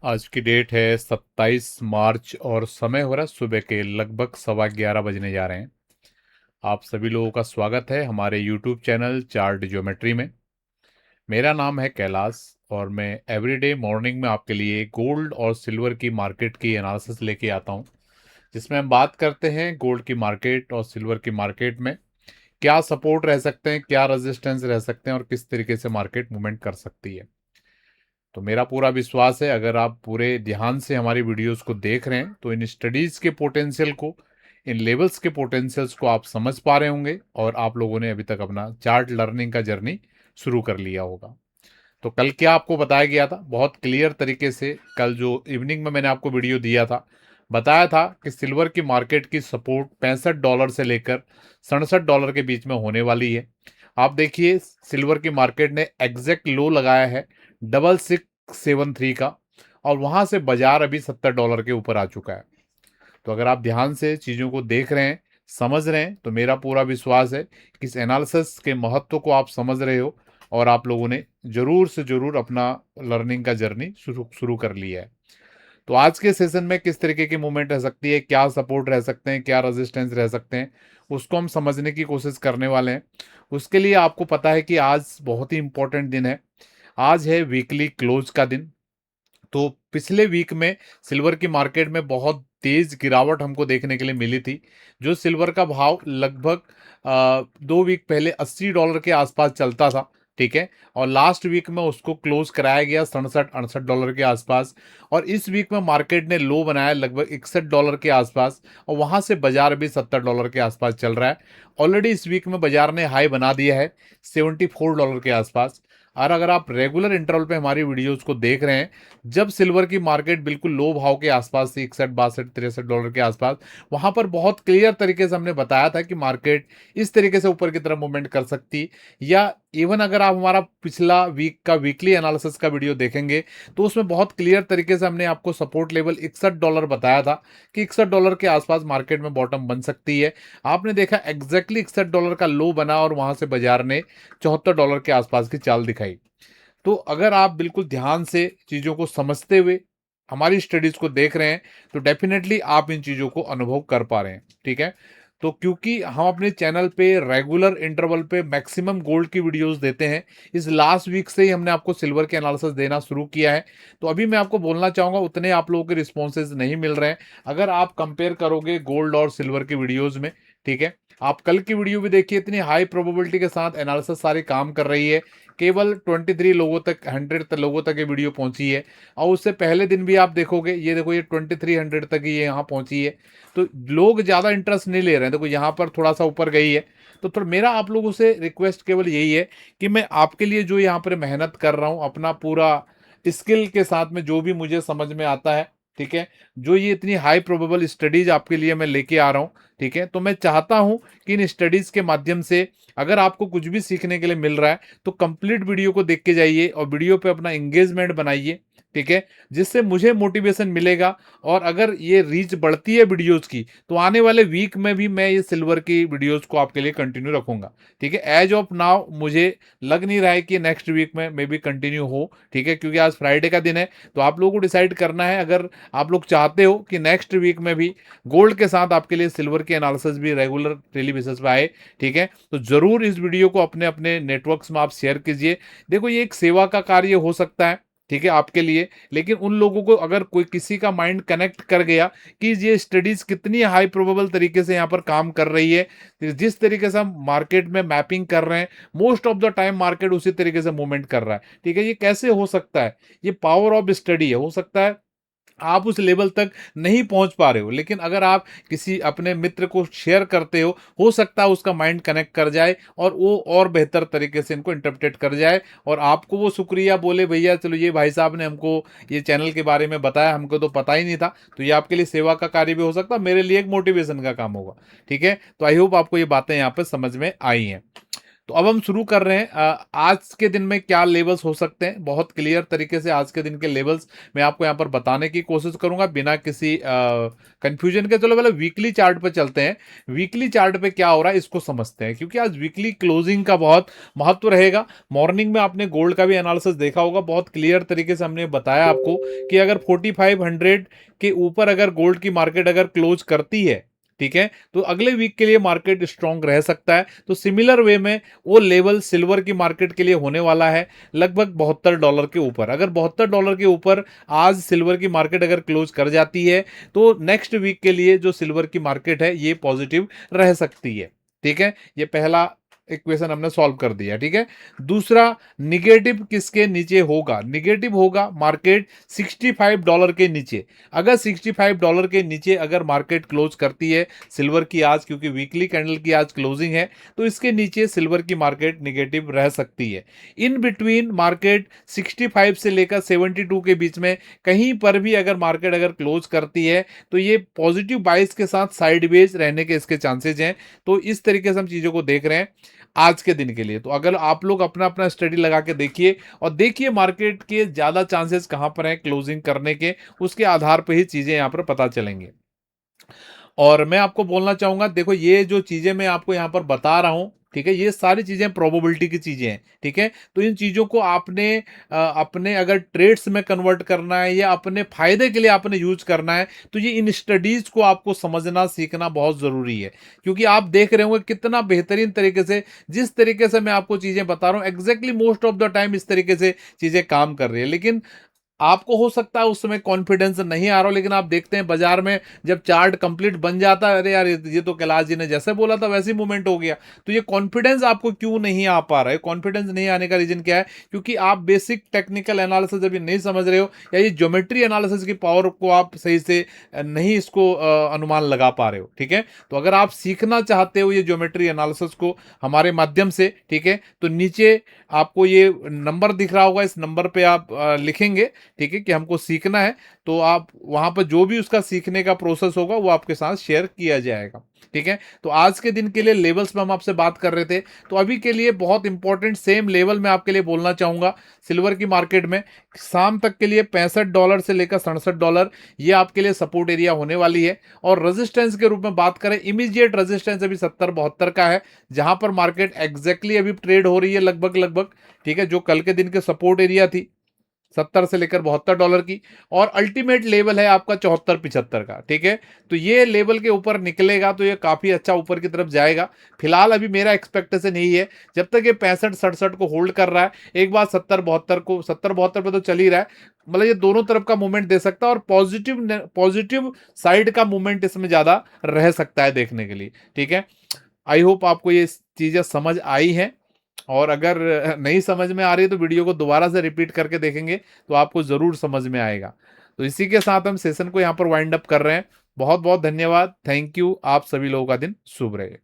आज की डेट है 27 मार्च और समय हो रहा है सुबह के लगभग 11:15 बजने जा रहे हैं। आप सभी लोगों का स्वागत है हमारे यूट्यूब चैनल चार्ट ज्योमेट्री में। मेरा नाम है कैलाश और मैं एवरीडे मॉर्निंग में आपके लिए गोल्ड और सिल्वर की मार्केट की एनालिसिस लेके आता हूं, जिसमें हम बात करते हैं गोल्ड की मार्केट और सिल्वर की मार्केट में क्या सपोर्ट रह सकते हैं, क्या रेजिस्टेंस रह सकते हैं और किस तरीके से मार्केट मूवमेंट कर सकती है। तो मेरा पूरा विश्वास है अगर आप पूरे ध्यान से हमारी वीडियोस को देख रहे हैं तो इन स्टडीज के पोटेंशियल को, इन लेवल्स के पोटेंशियल्स को आप समझ पा रहे होंगे और आप लोगों ने अभी तक अपना चार्ट लर्निंग का जर्नी शुरू कर लिया होगा। तो कल क्या आपको बताया गया था बहुत क्लियर तरीके से, कल जो इवनिंग में मैंने आपको वीडियो दिया था, बताया था कि सिल्वर की मार्केट की सपोर्ट $65 से लेकर $67 के बीच में होने वाली है। आप देखिए सिल्वर की मार्केट ने एग्जैक्ट लो लगाया है 6673 का और वहां से बाजार अभी $70 के ऊपर आ चुका है। तो अगर आप ध्यान से चीज़ों को देख रहे हैं, समझ रहे हैं, तो मेरा पूरा विश्वास है कि इस एनालिसिस के महत्व को आप समझ रहे हो और आप लोगों ने ज़रूर से ज़रूर अपना लर्निंग का जर्नी शुरू शुरू कर लिया है। तो आज के सेशन में किस तरीके की मूवमेंट रह सकती है, क्या सपोर्ट रह सकते हैं, क्या रेजिस्टेंस रह सकते हैं, उसको हम समझने की कोशिश करने वाले हैं। उसके लिए आपको पता है कि आज बहुत ही इंपॉर्टेंट दिन है। आज है वीकली क्लोज का दिन। तो पिछले वीक में सिल्वर की मार्केट में बहुत तेज गिरावट हमको देखने के लिए मिली थी। जो सिल्वर का भाव लगभग 2 वीक पहले $80 के आसपास चलता था, ठीक है, और लास्ट वीक में उसको क्लोज कराया गया 67-68 डॉलर के आसपास। और इस वीक में मार्केट ने लो बनाया लगभग $61 के आसपास और वहां से बाजार भी $70 के आसपास चल रहा है। ऑलरेडी इस वीक में बाजार ने हाई बना दिया है $74 के आसपास। और अगर आप रेगुलर इंटरवल पे हमारी वीडियोस को देख रहे हैं, जब सिल्वर की मार्केट बिल्कुल लो भाव के आसपास थी, 61 62 63 डॉलर के आसपास, वहां पर बहुत क्लियर तरीके से हमने बताया था कि मार्केट इस तरीके से ऊपर की तरफ मूवमेंट कर सकती। या इवन अगर आप हमारा पिछला वीक का वीकली एनालिसिस का वीडियो देखेंगे तो उसमें बहुत क्लियर तरीके से हमने आपको सपोर्ट लेवल $61 बताया था कि $61 के आसपास मार्केट में बॉटम बन सकती है। आपने देखा एग्जैक्टली $61 का लो बना और वहां से बाजार ने $74 के आसपास की चाल दिखाई। तो अगर आप बिल्कुल ध्यान से चीज़ों को समझते हुए हमारी स्टडीज को देख रहे हैं तो डेफिनेटली आप इन चीज़ों को अनुभव कर पा रहे हैं, ठीक है। तो क्योंकि हम अपने चैनल पे रेगुलर इंटरवल पे मैक्सिमम गोल्ड की वीडियोस देते हैं, इस लास्ट वीक से ही हमने आपको सिल्वर के एनालिसिस देना शुरू किया है। तो अभी मैं आपको बोलना चाहूँगा उतने आप लोगों के रिस्पॉन्सेज नहीं मिल रहे हैं अगर आप कंपेयर करोगे गोल्ड और सिल्वर की वीडियोज़ में, ठीक है। आप कल की वीडियो भी देखिए, इतनी हाई प्रोबेबिलिटी के साथ एनालिसिस सारी काम कर रही है। केवल 23 लोगों तक, 100 लोगों तक ये वीडियो पहुंची है। और उससे पहले दिन भी आप देखोगे, ये देखो ये 2300 तक ही ये यहाँ पहुंची है। तो लोग ज़्यादा इंटरेस्ट नहीं ले रहे हैं। देखो यहाँ पर थोड़ा सा ऊपर गई है। तो थोड़ा मेरा आप लोगों से रिक्वेस्ट केवल यही है कि मैं आपके लिए जो यहाँ पर मेहनत कर रहा हूँ अपना पूरा स्किल के साथ में, जो भी मुझे समझ में आता है, ठीक है, जो ये इतनी हाई प्रोबेबल स्टडीज आपके लिए मैं लेके आ रहा हूँ, ठीक है, तो मैं चाहता हूँ कि इन स्टडीज के माध्यम से अगर आपको कुछ भी सीखने के लिए मिल रहा है तो कंप्लीट वीडियो को देख के जाइए और वीडियो पे अपना एंगेजमेंट बनाइए, ठीक है, जिससे मुझे मोटिवेशन मिलेगा। और अगर ये रीच बढ़ती है वीडियोस की तो आने वाले वीक में भी मैं ये सिल्वर की वीडियोस को आपके लिए कंटिन्यू रखूंगा, ठीक है। एज ऑफ नाउ मुझे लग नहीं रहा है कि नेक्स्ट वीक में मे बी कंटिन्यू हो, ठीक है, क्योंकि आज फ्राइडे का दिन है। तो आप लोगों को डिसाइड करना है, अगर आप लोग चाहते हो कि नेक्स्ट वीक में भी गोल्ड के साथ आपके लिए सिल्वर की एनालिसिस भी रेगुलर डेली बेसिस पे आए, ठीक है, तो जरूर इस वीडियो को अपने अपने नेटवर्क्स में आप शेयर कीजिए। देखो ये एक सेवा का कार्य हो सकता है, ठीक है, आपके लिए, लेकिन उन लोगों को अगर कोई किसी का माइंड कनेक्ट कर गया कि ये स्टडीज कितनी हाई प्रोबेबल तरीके से यहाँ पर काम कर रही है, जिस तरीके से हम मार्केट में मैपिंग कर रहे हैं, most of the time market उसी तरीके से मूवमेंट कर रहा है, ठीक है। ये कैसे हो सकता है? ये पावर ऑफ स्टडी है। हो सकता है आप उस लेवल तक नहीं पहुंच पा रहे हो, लेकिन अगर आप किसी अपने मित्र को शेयर करते हो सकता है उसका माइंड कनेक्ट कर जाए और वो और बेहतर तरीके से इनको इंटरप्रेट कर जाए और आपको वो शुक्रिया बोले, भैया चलो ये भाई साहब ने हमको ये चैनल के बारे में बताया, हमको तो पता ही नहीं था। तो ये आपके लिए सेवा का कार्य भी हो सकता है, मेरे लिए एक मोटिवेशन का काम होगा, ठीक है। तो आई होप आपको ये बातें यहाँ पे समझ में आई हैं। तो अब हम शुरू कर रहे हैं। आज के दिन में क्या लेवल्स हो सकते हैं, बहुत क्लियर तरीके से आज के दिन के लेवल्स मैं आपको यहाँ पर बताने की कोशिश करूंगा बिना किसी कंफ्यूजन के। चलो पहले वीकली चार्ट पे चलते हैं। वीकली चार्ट पे क्या हो रहा है इसको समझते हैं, क्योंकि आज वीकली क्लोजिंग का बहुत महत्व रहेगा। मॉर्निंग में आपने गोल्ड का भी एनालिसिस देखा होगा, बहुत क्लियर तरीके से हमने बताया आपको कि अगर 4500 के ऊपर अगर गोल्ड की मार्केट अगर क्लोज करती है, ठीक है, तो अगले वीक के लिए मार्केट स्ट्रांग रह सकता है। तो सिमिलर वे में वो लेवल सिल्वर की मार्केट के लिए होने वाला है लगभग $72 के ऊपर। अगर $72 के ऊपर आज सिल्वर की मार्केट अगर क्लोज कर जाती है तो नेक्स्ट वीक के लिए जो सिल्वर की मार्केट है ये पॉजिटिव रह सकती है। ठीक है, ये पहला इक्वेशन हमने सॉल्व कर दिया। ठीक है, दूसरा, निगेटिव किसके नीचे होगा? निगेटिव होगा मार्केट $65 के नीचे। अगर $65 के नीचे अगर मार्केट क्लोज करती है सिल्वर की आज, क्योंकि वीकली कैंडल की आज क्लोजिंग है, तो इसके नीचे सिल्वर की मार्केट निगेटिव रह सकती है। इन बिटवीन मार्केट 65 से लेकर 72 के बीच में कहीं पर भी अगर मार्केट अगर क्लोज करती है तो ये पॉजिटिव बाइस के साथ साइडवेज रहने के इसके चांसेस हैं। तो इस तरीके से हम चीजों को देख रहे हैं आज के दिन के लिए। तो अगर आप लोग अपना अपना स्टडी लगा के देखिए और देखिए मार्केट के ज्यादा चांसेस कहां पर हैं क्लोजिंग करने के, उसके आधार पर ही चीजें यहां पर पता चलेंगे। और मैं आपको बोलना चाहूंगा, देखो ये जो चीजें मैं आपको यहां पर बता रहा हूं, ठीक है, ये सारी चीजें प्रोबेबिलिटी की चीजें हैं। ठीक है, तो इन चीजों को आपने अपने अगर ट्रेड्स में कन्वर्ट करना है या अपने फायदे के लिए आपने यूज करना है, तो ये इन स्टडीज को आपको समझना सीखना बहुत जरूरी है। क्योंकि आप देख रहे होंगे कितना बेहतरीन तरीके से, जिस तरीके से मैं आपको चीजें बता रहा हूं exactly most of the time इस तरीके से चीजें काम कर रही है। लेकिन आपको हो सकता है उस समय कॉन्फिडेंस नहीं आ रहा हो, लेकिन आप देखते हैं बाजार में जब चार्ट कंप्लीट बन जाता है, अरे यार ये तो कैलाश जी ने जैसे बोला था वैसे ही मूवमेंट हो गया। तो ये कॉन्फिडेंस आपको क्यों नहीं आ पा रहा है? कॉन्फिडेंस नहीं आने का रीजन क्या है? क्योंकि आप बेसिक टेक्निकल एनालिसिस अभी नहीं समझ रहे हो, या ये ज्योमेट्री एनालिसिस की पावर को आप सही से नहीं इसको अनुमान लगा पा रहे हो। ठीक है, तो अगर आप सीखना चाहते हो ये ज्योमेट्री एनालिसिस को हमारे माध्यम से, ठीक है, तो नीचे आपको ये नंबर दिख रहा होगा, इस नंबर पे आप लिखेंगे, ठीक है, कि हमको सीखना है, तो आप वहां पर जो भी उसका सीखने का प्रोसेस होगा वो आपके साथ शेयर किया जाएगा। ठीक है, तो आज के दिन के लिए लेवल्स में हम आपसे बात कर रहे थे, तो अभी के लिए बहुत इंपॉर्टेंट सेम लेवल मैं आपके लिए बोलना चाहूंगा। सिल्वर की मार्केट में शाम तक के लिए $65 से लेकर $67 ये आपके लिए सपोर्ट एरिया होने वाली है। और रेजिस्टेंस के रूप में बात करें, इमीडिएट रेजिस्टेंस अभी 70-72 का है, जहां पर मार्केट एग्जैक्टली अभी ट्रेड हो रही है लगभग लगभग। ठीक है, जो कल के दिन के सपोर्ट एरिया थी 70 से लेकर $72 की, और अल्टीमेट लेवल है आपका 74-75 का। ठीक है, तो ये लेवल के ऊपर निकलेगा तो ये काफी अच्छा ऊपर की तरफ जाएगा। फिलहाल अभी मेरा एक्सपेक्टेशन यही है, जब तक ये 65-67 को होल्ड कर रहा है, एक बार 70-72 को, 70-72 पे तो चल ही रहा है, मतलब ये दोनों तरफ का मूवमेंट दे सकता है, और पॉजिटिव पॉजिटिव साइड का मूवमेंट इसमें ज्यादा रह सकता है देखने के लिए। ठीक है, आई होप आपको ये चीजें समझ आई हैं, और अगर नहीं समझ में आ रही है तो वीडियो को दोबारा से रिपीट करके देखेंगे तो आपको जरूर समझ में आएगा। तो इसी के साथ हम सेशन को यहाँ पर वाइंड अप कर रहे हैं। बहुत बहुत धन्यवाद, थैंक यू। आप सभी लोगों का दिन शुभ रहे।